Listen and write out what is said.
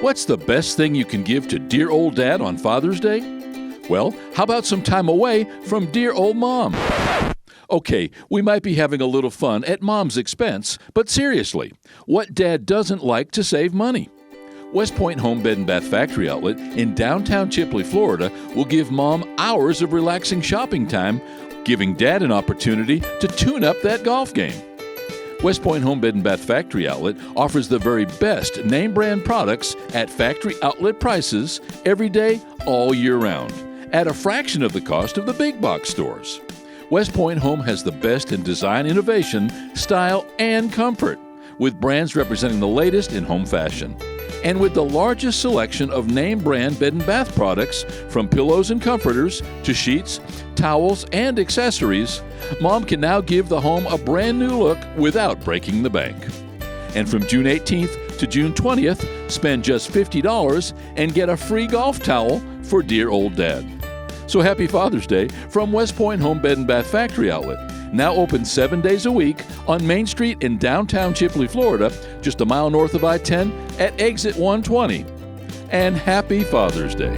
What's the best thing you can give to dear old Dad on Father's Day? Well, how about some time away from dear old Mom? Okay, we might be having a little fun at Mom's expense, but seriously, what dad doesn't like to save money? WestPoint Home Bed & Bath Factory Outlet in downtown Chipley, Florida will give Mom hours of relaxing shopping time, giving Dad an opportunity to tune up that golf game. WestPoint Home Bed & Bath Factory Outlet offers the very best name brand products at factory outlet prices every day, all year round, at a fraction of the cost of the big box stores. WestPoint Home has the best in design innovation, style, and comfort, with brands representing the latest in home fashion. And with the largest selection of name brand bed and bath products, from pillows and comforters to sheets, towels, and accessories, Mom can now give the home a brand new look without breaking the bank. And from June 18th to June 20th, spend just $50 and get a free golf towel for dear old Dad. So happy Father's Day from WestPoint Home Bed & Bath Factory Outlet, now open 7 days a week on Main Street in downtown Chipley, Florida, just a mile north of I-10 at exit 120. And happy Father's Day.